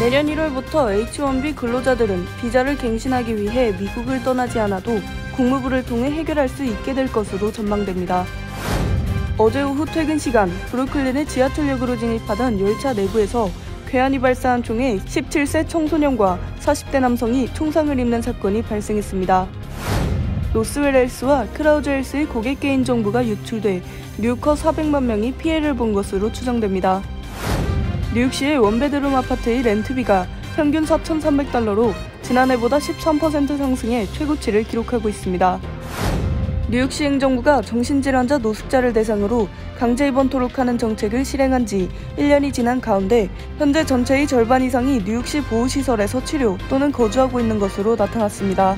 내년 1월부터 H-1B 근로자들은 비자를 갱신하기 위해 미국을 떠나지 않아도 국무부를 통해 해결할 수 있게 될 것으로 전망됩니다. 어제 오후 퇴근 시간 브루클린의 지하철역으로 진입하던 열차 내부에서 괴한이 발사한 총에 17세 청소년과 40대 남성이 총상을 입는 사건이 발생했습니다. 로스웰헬스와 크라우즈헬스의 고객 개인 정보가 유출돼 뉴커 400만 명이 피해를 본 것으로 추정됩니다. 뉴욕시의 원베드룸 아파트의 렌트비가 평균 $4,300로 지난해보다 13% 상승해 최고치를 기록하고 있습니다. 뉴욕시 행정부가 정신질환자 노숙자를 대상으로 강제 입원 토록하는 정책을 실행한 지 1년이 지난 가운데 현재 전체의 절반 이상이 뉴욕시 보호시설에서 치료 또는 거주하고 있는 것으로 나타났습니다.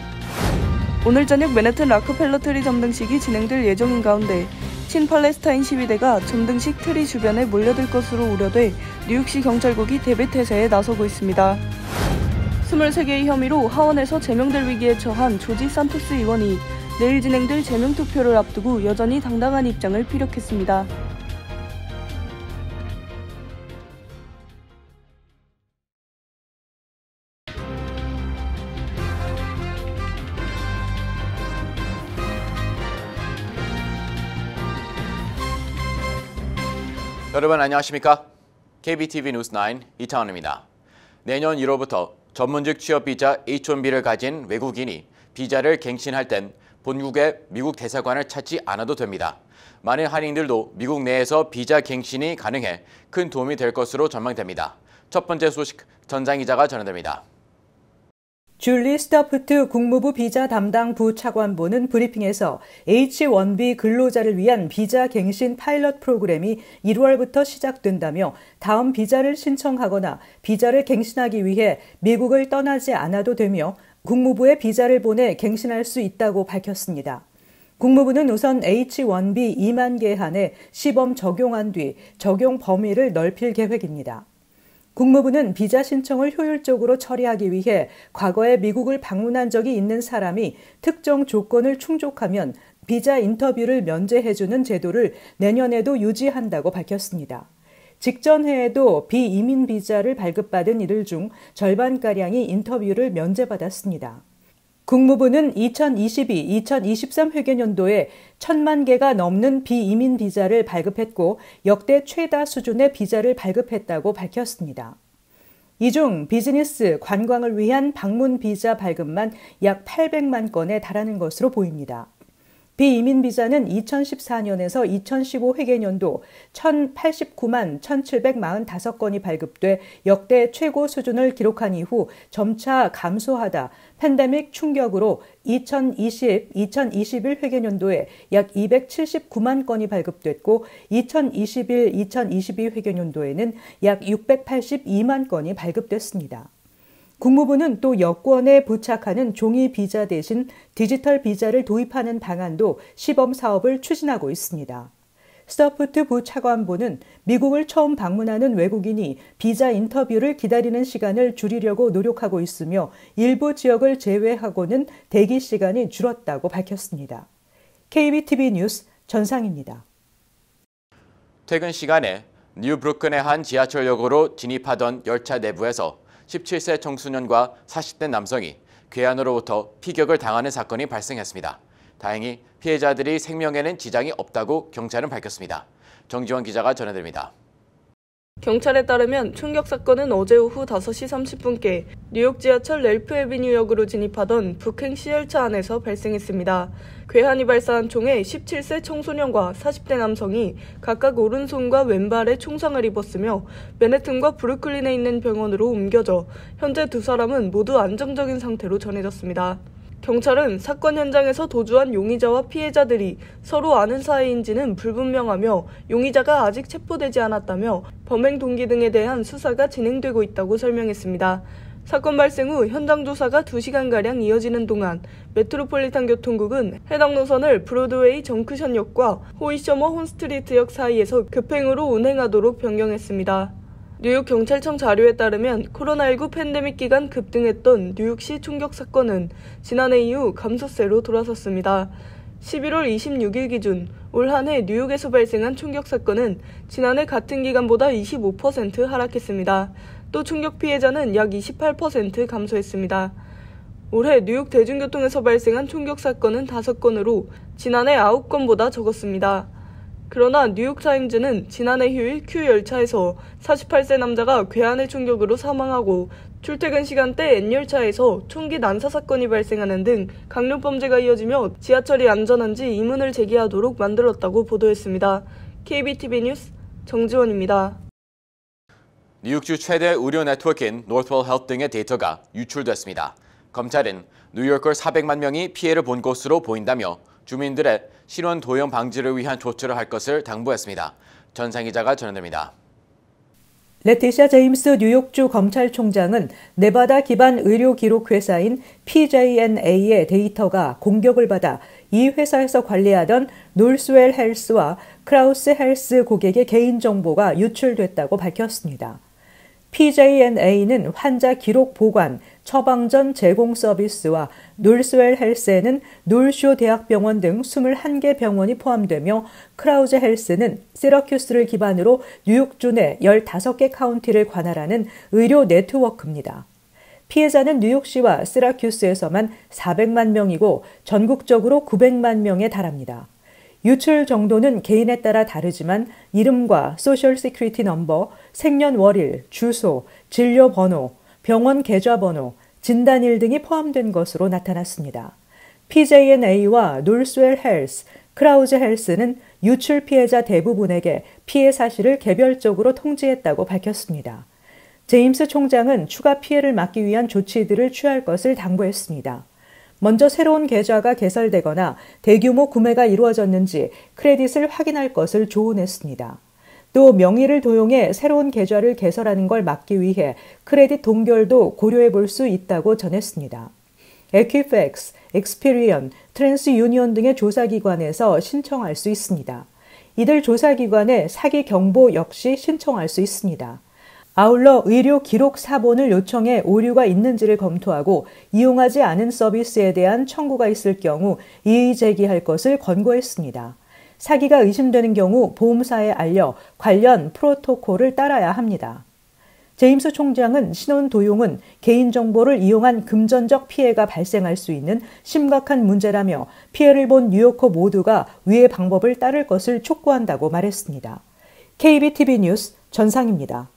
오늘 저녁 맨해튼 락커펠러 트리 점등식이 진행될 예정인 가운데 친팔레스타인 시위대가 점등식 트리 주변에 몰려들 것으로 우려돼 뉴욕시 경찰국이 대비 태세에 나서고 있습니다. 23개의 혐의로 하원에서 제명될 위기에 처한 조지 산토스 의원이 내일 진행될 제명투표를 앞두고 여전히 당당한 입장을 피력했습니다. 여러분 안녕하십니까? KBTV 뉴스9 이창원입니다. 내년 1월부터 전문직 취업 비자 H-1B를 가진 외국인이 비자를 갱신할 땐 본국의 미국 대사관을 찾지 않아도 됩니다. 많은 한인들도 미국 내에서 비자 갱신이 가능해 큰 도움이 될 것으로 전망됩니다. 첫 번째 소식 전장 기자가 전해드립니다. 줄리 스타프트 국무부 비자 담당 부차관보는 브리핑에서 H-1B 근로자를 위한 비자 갱신 파일럿 프로그램이 1월부터 시작된다며 다음 비자를 신청하거나 비자를 갱신하기 위해 미국을 떠나지 않아도 되며 국무부에 비자를 보내 갱신할 수 있다고 밝혔습니다. 국무부는 우선 H-1B 2만 개 한에 시범 적용한 뒤 적용 범위를 넓힐 계획입니다. 국무부는 비자 신청을 효율적으로 처리하기 위해 과거에 미국을 방문한 적이 있는 사람이 특정 조건을 충족하면 비자 인터뷰를 면제해주는 제도를 내년에도 유지한다고 밝혔습니다. 직전 해에도 비이민 비자를 발급받은 이들 중 절반가량이 인터뷰를 면제받았습니다. 국무부는 2022-2023 회계연도에 1,000만 개가 넘는 비이민 비자를 발급했고 역대 최다 수준의 비자를 발급했다고 밝혔습니다. 이 중 비즈니스, 관광을 위한 방문 비자 발급만 약 800만 건에 달하는 것으로 보입니다. 비이민 비자는 2014년에서 2015 회계연도 1,089만 1,745건이 발급돼 역대 최고 수준을 기록한 이후 점차 감소하다 팬데믹 충격으로 2020-2021 회계연도에 약 279만 건이 발급됐고 2021-2022 회계연도에는 약 682만 건이 발급됐습니다. 국무부는 또 여권에 부착하는 종이 비자 대신 디지털 비자를 도입하는 방안도 시범 사업을 추진하고 있습니다. 스타프트 부차관보는 미국을 처음 방문하는 외국인이 비자 인터뷰를 기다리는 시간을 줄이려고 노력하고 있으며 일부 지역을 제외하고는 대기 시간이 줄었다고 밝혔습니다. KBTV 뉴스 전상입니다. 퇴근 시간에 뉴 브루클린의 한 지하철역으로 진입하던 열차 내부에서 17세 청소년과 40대 남성이 괴한으로부터 피격을 당하는 사건이 발생했습니다. 다행히 피해자들이 생명에는 지장이 없다고 경찰은 밝혔습니다. 정지원 기자가 전해드립니다. 경찰에 따르면 충격 사건은 어제 오후 5시 30분께 뉴욕 지하철 렐프 애비뉴역으로 진입하던 북행시 열차 안에서 발생했습니다. 괴한이 발사한 총에 17세 청소년과 40대 남성이 각각 오른손과 왼발에 총상을 입었으며 맨해튼과 브루클린에 있는 병원으로 옮겨져 현재 두 사람은 모두 안정적인 상태로 전해졌습니다. 경찰은 사건 현장에서 도주한 용의자와 피해자들이 서로 아는 사이인지는 불분명하며 용의자가 아직 체포되지 않았다며 범행 동기 등에 대한 수사가 진행되고 있다고 설명했습니다. 사건 발생 후 현장 조사가 2시간가량 이어지는 동안 메트로폴리탄 교통국은 해당 노선을 브로드웨이 정크션역과 호이셔머 혼스트리트역 사이에서 급행으로 운행하도록 변경했습니다. 뉴욕 경찰청 자료에 따르면 코로나19 팬데믹 기간 급등했던 뉴욕시 총격 사건은 지난해 이후 감소세로 돌아섰습니다. 11월 26일 기준 올 한 해 뉴욕에서 발생한 총격 사건은 지난해 같은 기간보다 25% 하락했습니다. 또 충격 피해자는 약 28% 감소했습니다. 올해 뉴욕 대중교통에서 발생한 총격 사건은 5건으로 지난해 9건보다 적었습니다. 그러나 뉴욕타임즈는 지난해 휴일 Q 열차에서 48세 남자가 괴한의 충격으로 사망하고 출퇴근 시간대 N열차에서 총기 난사 사건이 발생하는 등 강력범죄가 이어지며 지하철이 안전한지 의문을 제기하도록 만들었다고 보도했습니다. KBTV 뉴스 정지원입니다. 뉴욕주 최대 의료 네트워크인 노스웰 헬스 등의 데이터가 유출됐습니다. 검찰은 뉴요커 400만 명이 피해를 본 것으로 보인다며 주민들의 신원 도용 방지를 위한 조처를 할 것을 당부했습니다. 전상 기자가 전해드립니다. 레티샤 제임스 뉴욕주 검찰총장은 네바다 기반 의료 기록 회사인 PJNA의 데이터가 공격을 받아 이 회사에서 관리하던 놀스웰 헬스와 크라우스 헬스 고객의 개인정보가 유출됐다고 밝혔습니다. PJNA는 환자 기록 보관, 처방전 제공 서비스와 놀스웰 헬스에는 놀쇼 대학병원 등 21개 병원이 포함되며 크라우즈 헬스는 시러큐스를 기반으로 뉴욕주 내 15개 카운티를 관할하는 의료 네트워크입니다. 피해자는 뉴욕시와 시러큐스에서만 400만 명이고 전국적으로 900만 명에 달합니다. 유출 정도는 개인에 따라 다르지만 이름과 소셜 시큐리티 넘버, 생년월일, 주소, 진료 번호, 병원 계좌번호, 진단일 등이 포함된 것으로 나타났습니다. PJNA와 놀스웰 헬스, 크라우즈 헬스는 유출 피해자 대부분에게 피해 사실을 개별적으로 통지했다고 밝혔습니다. 제임스 총장은 추가 피해를 막기 위한 조치들을 취할 것을 당부했습니다. 먼저 새로운 계좌가 개설되거나 대규모 구매가 이루어졌는지 크레딧을 확인할 것을 조언했습니다. 또 명의를 도용해 새로운 계좌를 개설하는 걸 막기 위해 크레딧 동결도 고려해 볼 수 있다고 전했습니다. 에퀴팩스, 엑스피리언, 트랜스유니온 등의 조사기관에서 신청할 수 있습니다. 이들 조사기관에 사기 경보 역시 신청할 수 있습니다. 아울러 의료 기록 사본을 요청해 오류가 있는지를 검토하고 이용하지 않은 서비스에 대한 청구가 있을 경우 이의 제기할 것을 권고했습니다. 사기가 의심되는 경우 보험사에 알려 관련 프로토콜을 따라야 합니다. 제임스 총장은 신원 도용은 개인정보를 이용한 금전적 피해가 발생할 수 있는 심각한 문제라며 피해를 본 뉴요커 모두가 위의 방법을 따를 것을 촉구한다고 말했습니다. KBTV 뉴스 전상입니다.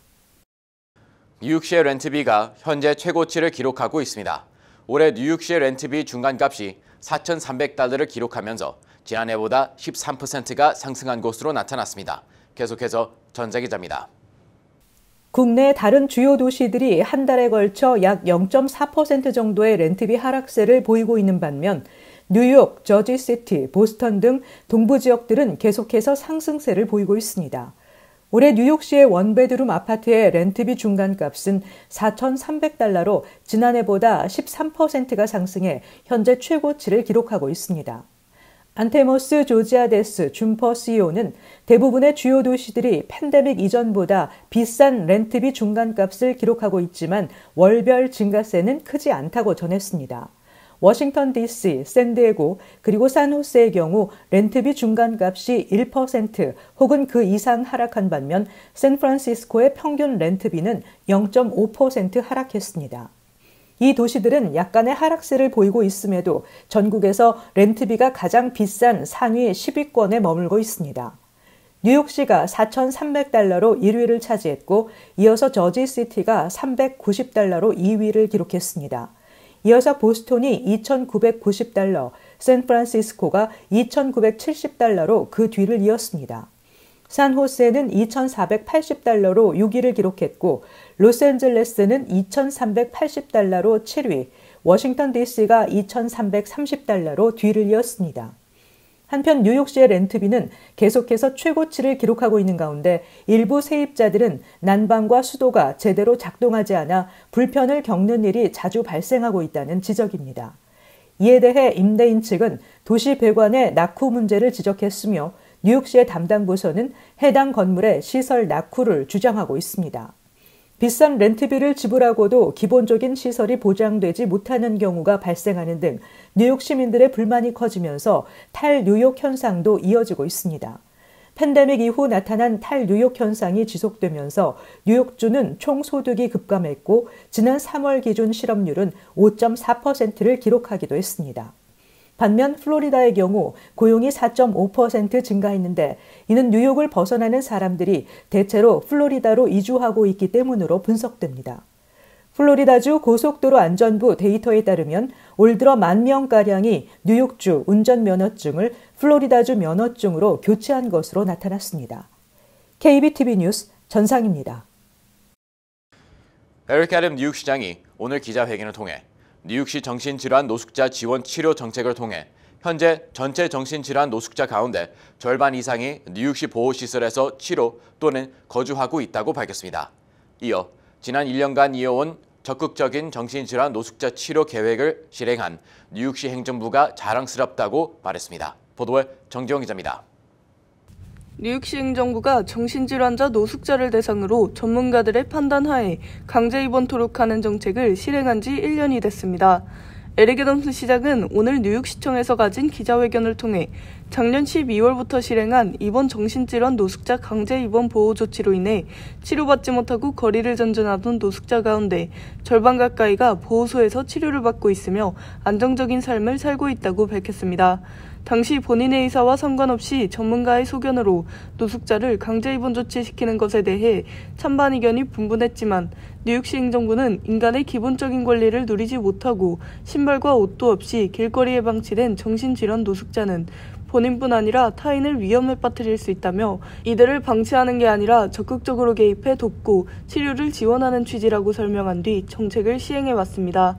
뉴욕시의 렌트비가 현재 최고치를 기록하고 있습니다. 올해 뉴욕시의 렌트비 중간값이 $4,300를 기록하면서 지난해보다 13%가 상승한 것으로 나타났습니다. 계속해서 전자 기자입니다. 국내 다른 주요 도시들이 한 달에 걸쳐 약 0.4% 정도의 렌트비 하락세를 보이고 있는 반면 뉴욕, 저지시티, 보스턴 등 동부 지역들은 계속해서 상승세를 보이고 있습니다. 올해 뉴욕시의 원베드룸 아파트의 렌트비 중간값은 $4,300로 지난해보다 13%가 상승해 현재 최고치를 기록하고 있습니다. 안테모스 조지아데스 줌퍼 CEO는 대부분의 주요 도시들이 팬데믹 이전보다 비싼 렌트비 중간값을 기록하고 있지만 월별 증가세는 크지 않다고 전했습니다. 워싱턴 DC, 샌디에고, 그리고 산호세의 경우 렌트비 중간값이 1% 혹은 그 이상 하락한 반면 샌프란시스코의 평균 렌트비는 0.5% 하락했습니다. 이 도시들은 약간의 하락세를 보이고 있음에도 전국에서 렌트비가 가장 비싼 상위 10위권에 머물고 있습니다. 뉴욕시가 $4,300로 1위를 차지했고 이어서 저지시티가 $390로 2위를 기록했습니다. 이어서 보스톤이 $2,990, 샌프란시스코가 $2,970로 그 뒤를 이었습니다. 산호세는 $2,480로 6위를 기록했고 로스앤젤레스는 $2,380로 7위, 워싱턴 DC가 $2,330로 뒤를 이었습니다. 한편 뉴욕시의 렌트비는 계속해서 최고치를 기록하고 있는 가운데 일부 세입자들은 난방과 수도가 제대로 작동하지 않아 불편을 겪는 일이 자주 발생하고 있다는 지적입니다. 이에 대해 임대인 측은 도시 배관의 낙후 문제를 지적했으며 뉴욕시의 담당 부서는 해당 건물의 시설 낙후를 주장하고 있습니다. 비싼 렌트비를 지불하고도 기본적인 시설이 보장되지 못하는 경우가 발생하는 등 뉴욕 시민들의 불만이 커지면서 탈뉴욕 현상도 이어지고 있습니다. 팬데믹 이후 나타난 탈뉴욕 현상이 지속되면서 뉴욕주는 총 소득이 급감했고 지난 3월 기준 실업률은 5.4%를 기록하기도 했습니다. 반면 플로리다의 경우 고용이 4.5% 증가했는데 이는 뉴욕을 벗어나는 사람들이 대체로 플로리다로 이주하고 있기 때문으로 분석됩니다. 플로리다주 고속도로 안전부 데이터에 따르면 올 들어 10,000명가량이 뉴욕주 운전면허증을 플로리다주 면허증으로 교체한 것으로 나타났습니다. KBTV 뉴스 전상입니다. 에릭 애덤 뉴욕시장이 오늘 기자회견을 통해 뉴욕시 정신질환 노숙자 지원 치료 정책을 통해 현재 전체 정신질환 노숙자 가운데 절반 이상이 뉴욕시 보호시설에서 치료 또는 거주하고 있다고 밝혔습니다. 이어 지난 1년간 이어온 적극적인 정신질환 노숙자 치료 계획을 실행한 뉴욕시 행정부가 자랑스럽다고 말했습니다. 보도에 정지영 기자입니다. 뉴욕시 행정부가 정신질환자 노숙자를 대상으로 전문가들의 판단하에 강제 입원 토록하는 정책을 실행한 지 1년이 됐습니다. 에릭 애덤스 시장은 오늘 뉴욕시청에서 가진 기자회견을 통해 작년 12월부터 실행한 이번 정신질환 노숙자 강제 입원 보호 조치로 인해 치료받지 못하고 거리를 전전하던 노숙자 가운데 절반 가까이가 보호소에서 치료를 받고 있으며 안정적인 삶을 살고 있다고 밝혔습니다. 당시 본인의 의사와 상관없이 전문가의 소견으로 노숙자를 강제 입원 조치시키는 것에 대해 찬반 의견이 분분했지만 뉴욕시 행정부는 인간의 기본적인 권리를 누리지 못하고 신발과 옷도 없이 길거리에 방치된 정신질환 노숙자는 본인뿐 아니라 타인을 위험에 빠뜨릴 수 있다며 이들을 방치하는 게 아니라 적극적으로 개입해 돕고 치료를 지원하는 취지라고 설명한 뒤 정책을 시행해왔습니다.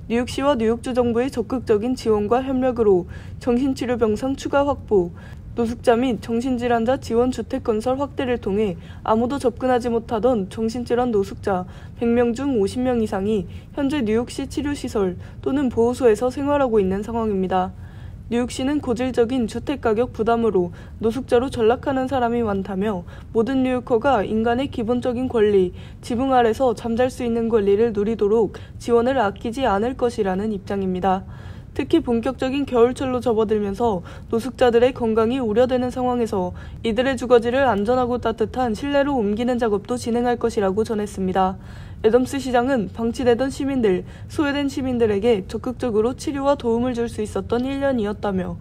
뉴욕시와 뉴욕주 정부의 적극적인 지원과 협력으로 정신치료 병상 추가 확보, 노숙자 및 정신질환자 지원 주택 건설 확대를 통해 아무도 접근하지 못하던 정신질환 노숙자 100명 중 50명 이상이 현재 뉴욕시 치료시설 또는 보호소에서 생활하고 있는 상황입니다. 뉴욕시는 고질적인 주택가격 부담으로 노숙자로 전락하는 사람이 많다며 모든 뉴요커가 인간의 기본적인 권리, 지붕 아래서 잠잘 수 있는 권리를 누리도록 지원을 아끼지 않을 것이라는 입장입니다. 특히 본격적인 겨울철로 접어들면서 노숙자들의 건강이 우려되는 상황에서 이들의 주거지를 안전하고 따뜻한 실내로 옮기는 작업도 진행할 것이라고 전했습니다. 애덤스 시장은 방치되던 시민들, 소외된 시민들에게 적극적으로 치료와 도움을 줄 수 있었던 1년이었다며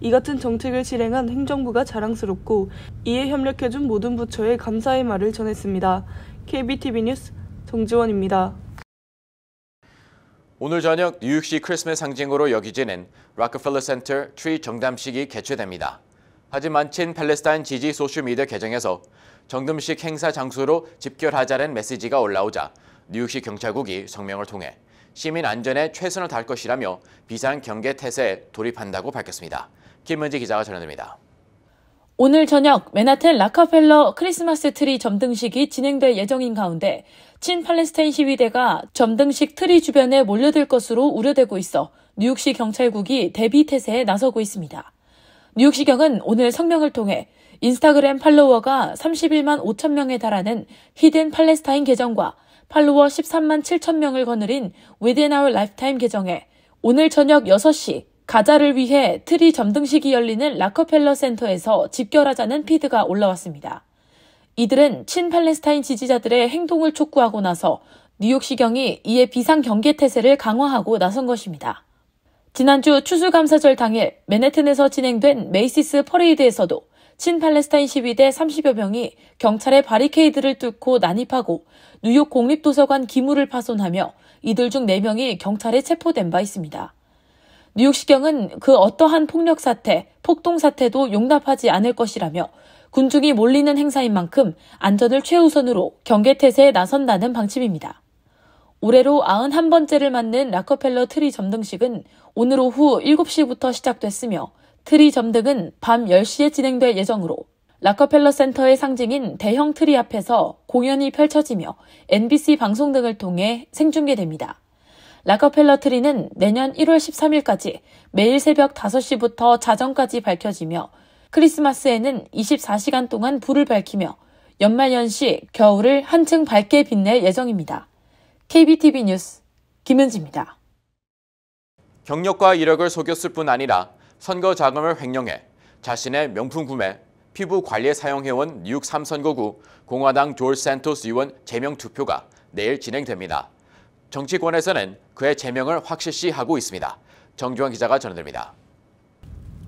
이 같은 정책을 실행한 행정부가 자랑스럽고 이에 협력해준 모든 부처에 감사의 말을 전했습니다. KBTV 뉴스 정지원입니다. 오늘 저녁 뉴욕시 크리스마스 상징으로 여기지는 락커펠러 센터 트리 정담식이 개최됩니다. 하지만 친팔레스타인 지지 소셜미디어 계정에서 정담식 행사 장소로 집결하자는 메시지가 올라오자 뉴욕시 경찰국이 성명을 통해 시민 안전에 최선을 다할 것이라며 비상 경계 태세에 돌입한다고 밝혔습니다. 김은지 기자가 전해드립니다. 오늘 저녁 맨하튼 락커펠러 크리스마스 트리 점등식이 진행될 예정인 가운데 친팔레스타인 시위대가 점등식 트리 주변에 몰려들 것으로 우려되고 있어 뉴욕시 경찰국이 대비 태세에 나서고 있습니다. 뉴욕시경은 오늘 성명을 통해 인스타그램 팔로워가 31만 5천 명에 달하는 히든 팔레스타인 계정과 팔로워 13만 7천 명을 거느린 Within Our Lifetime 계정에 오늘 저녁 6시 가자를 위해 트리 점등식이 열리는 락커펠러 센터에서 집결하자는 피드가 올라왔습니다. 이들은 친팔레스타인 지지자들의 행동을 촉구하고 나서 뉴욕시경이 이에 비상경계 태세를 강화하고 나선 것입니다. 지난주 추수감사절 당일 맨해튼에서 진행된 메이시스 퍼레이드에서도 친팔레스타인 시위대 30여 명이 경찰의 바리케이드를 뚫고 난입하고 뉴욕 공립도서관 기물을 파손하며 이들 중 4명이 경찰에 체포된 바 있습니다. 뉴욕시경은 그 어떠한 폭력 사태, 폭동 사태도 용납하지 않을 것이라며 군중이 몰리는 행사인 만큼 안전을 최우선으로 경계태세에 나선다는 방침입니다. 올해로 91번째를 맞는 락커펠러 트리 점등식은 오늘 오후 7시부터 시작됐으며 트리 점등은 밤 10시에 진행될 예정으로 락커펠러 센터의 상징인 대형 트리 앞에서 공연이 펼쳐지며 NBC 방송 등을 통해 생중계됩니다. 락커펠러 트리는 내년 1월 13일까지 매일 새벽 5시부터 자정까지 밝혀지며 크리스마스에는 24시간 동안 불을 밝히며 연말연시 겨울을 한층 밝게 빛낼 예정입니다. KBTV 뉴스 김은지입니다. 경력과 이력을 속였을 뿐 아니라 선거 자금을 횡령해 자신의 명품 구매, 피부 관리에 사용해온 뉴욕 3선거구 공화당 조지 산토스 의원 제명 투표가 내일 진행됩니다. 정치권에서는 그의 제명을 확실시하고 있습니다. 정주환 기자가 전해드립니다.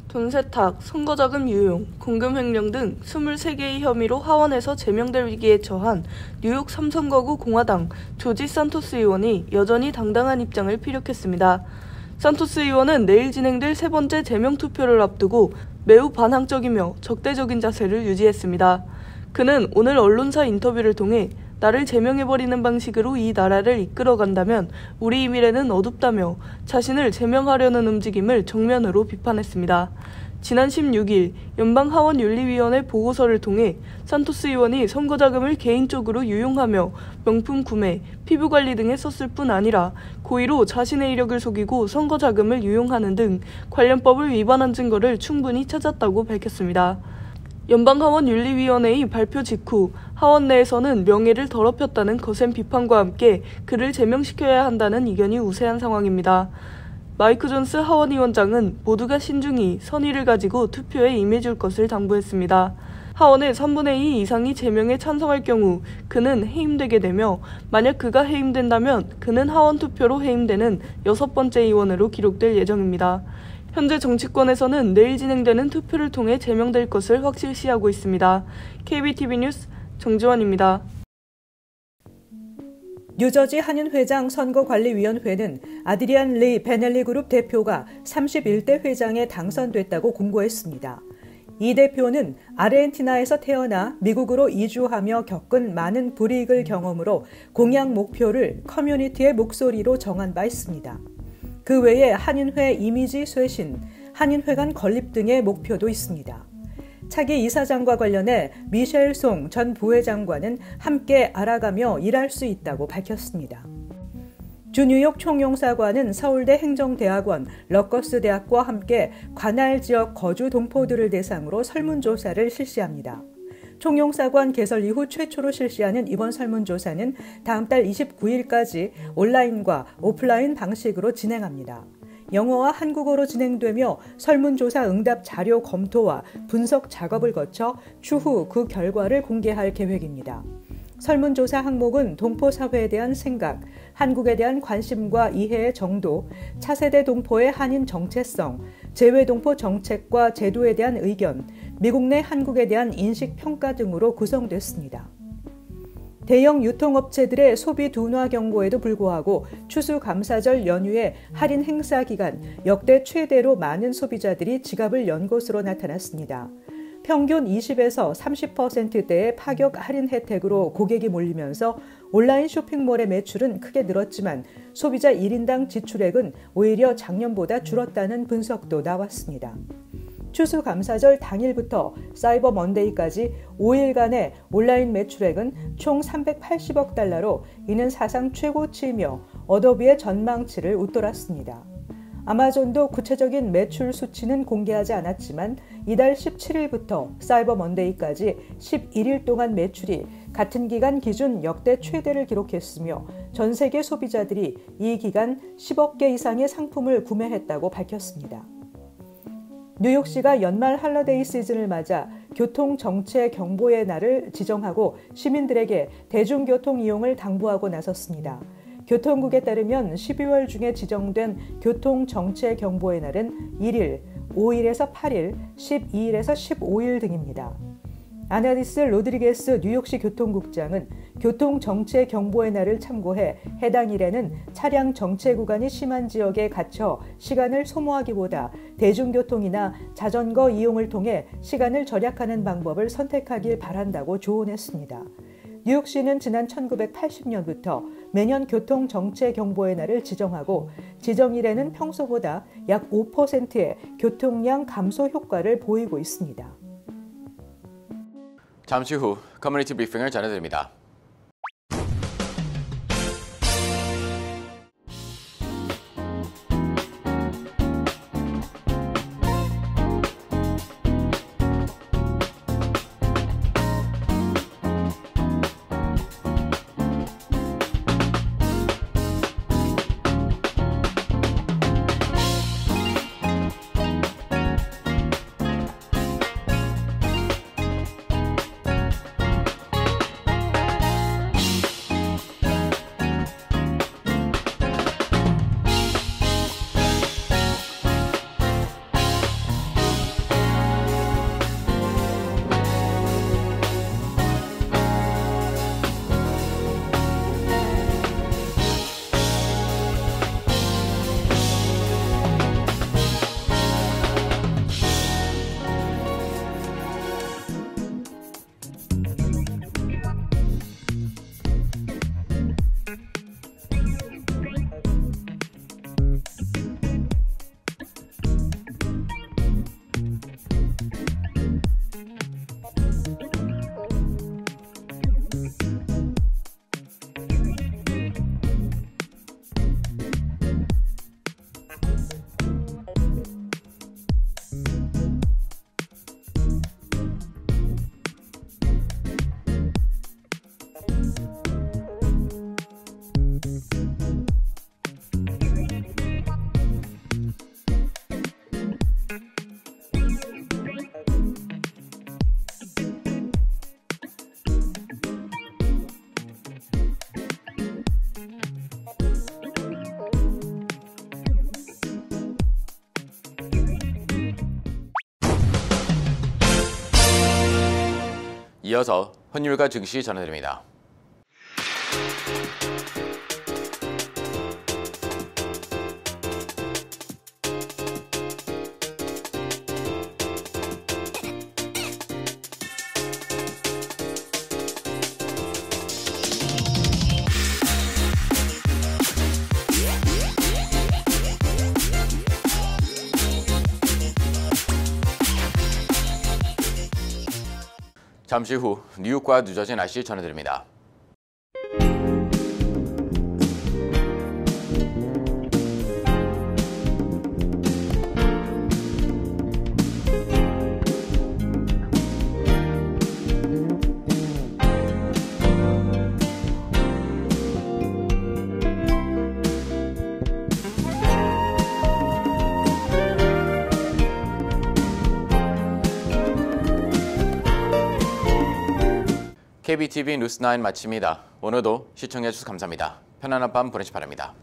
돈 세탁, 선거자금 유용, 공금 횡령 등 23개의 혐의로 하원에서 제명될 위기에 처한 뉴욕 3선거구 공화당 조지 산토스 의원이 여전히 당당한 입장을 피력했습니다. 산토스 의원은 내일 진행될 세 번째 제명 투표를 앞두고 매우 반항적이며 적대적인 자세를 유지했습니다. 그는 오늘 언론사 인터뷰를 통해 나를 제명해버리는 방식으로 이 나라를 이끌어간다면 우리의 미래는 어둡다며 자신을 제명하려는 움직임을 정면으로 비판했습니다. 지난 16일 연방하원윤리위원회 보고서를 통해 산토스 의원이 선거자금을 개인적으로 유용하며 명품 구매, 피부관리 등에 썼을 뿐 아니라 고의로 자신의 이력을 속이고 선거자금을 유용하는 등 관련법을 위반한 증거를 충분히 찾았다고 밝혔습니다. 연방하원윤리위원회의 발표 직후 하원 내에서는 명예를 더럽혔다는 거센 비판과 함께 그를 제명시켜야 한다는 의견이 우세한 상황입니다. 마이크 존스 하원위원장은 모두가 신중히 선의를 가지고 투표에 임해줄 것을 당부했습니다. 하원의 3분의 2 이상이 제명에 찬성할 경우 그는 해임되게 되며 만약 그가 해임된다면 그는 하원 투표로 해임되는 6번째 의원으로 기록될 예정입니다. 현재 정치권에서는 내일 진행되는 투표를 통해 제명될 것을 확실시하고 있습니다. KBTV 뉴스 정지원입니다. 뉴저지 한인회장 선거관리위원회는 아드리안 리 베넬리 그룹 대표가 31대 회장에 당선됐다고 공고했습니다. 이 대표는 아르헨티나에서 태어나 미국으로 이주하며 겪은 많은 불이익을 경험으로 공약 목표를 커뮤니티의 목소리로 정한 바 있습니다. 그 외에 한인회 이미지 쇄신, 한인회관 건립 등의 목표도 있습니다. 차기 이사장과 관련해 미셸 송 전 부회장과는 함께 알아가며 일할 수 있다고 밝혔습니다. 주 뉴욕 총영사관은 서울대 행정대학원, 러커스 대학과 함께 관할 지역 거주 동포들을 대상으로 설문조사를 실시합니다. 총영사관 개설 이후 최초로 실시하는 이번 설문조사는 다음 달 29일까지 온라인과 오프라인 방식으로 진행합니다. 영어와 한국어로 진행되며 설문조사 응답 자료 검토와 분석 작업을 거쳐 추후 그 결과를 공개할 계획입니다. 설문조사 항목은 동포 사회에 대한 생각, 한국에 대한 관심과 이해의 정도, 차세대 동포의 한인 정체성, 재외동포 정책과 제도에 대한 의견, 미국 내 한국에 대한 인식 평가 등으로 구성됐습니다. 대형 유통업체들의 소비 둔화 경고에도 불구하고 추수감사절 연휴에 할인 행사 기간 역대 최대로 많은 소비자들이 지갑을 연 것으로 나타났습니다. 평균 20에서 30%대의 파격 할인 혜택으로 고객이 몰리면서 온라인 쇼핑몰의 매출은 크게 늘었지만 소비자 1인당 지출액은 오히려 작년보다 줄었다는 분석도 나왔습니다. 추수감사절 당일부터 사이버 먼데이까지 5일간의 온라인 매출액은 총 380억 달러로 이는 사상 최고치이며 어도비의 전망치를 웃돌았습니다. 아마존도 구체적인 매출 수치는 공개하지 않았지만 이달 17일부터 사이버 먼데이까지 11일 동안 매출이 같은 기간 기준 역대 최대를 기록했으며 전 세계 소비자들이 이 기간 10억 개 이상의 상품을 구매했다고 밝혔습니다. 뉴욕시가 연말 할러데이 시즌을 맞아 교통정체경보의 날을 지정하고 시민들에게 대중교통 이용을 당부하고 나섰습니다. 교통국에 따르면 12월 중에 지정된 교통정체경보의 날은 1일, 5일에서 8일, 12일에서 15일 등입니다. 아나디스 로드리게스 뉴욕시 교통국장은 교통정체경보의 날을 참고해 해당 일에는 차량 정체 구간이 심한 지역에 갇혀 시간을 소모하기보다 대중교통이나 자전거 이용을 통해 시간을 절약하는 방법을 선택하길 바란다고 조언했습니다. 뉴욕시는 지난 1980년부터 매년 교통정체경보의 날을 지정하고 지정일에는 평소보다 약 5%의 교통량 감소 효과를 보이고 있습니다. 잠시 후 커뮤니티 브리핑을 전해드립니다. 이어서 환율과 증시 전해드립니다. 잠시 후 뉴욕과 뉴저지 날씨 전해드립니다. KBTV 뉴스9 마칩니다. 오늘도 시청해주셔서 감사합니다. 편안한 밤 보내시 바랍니다.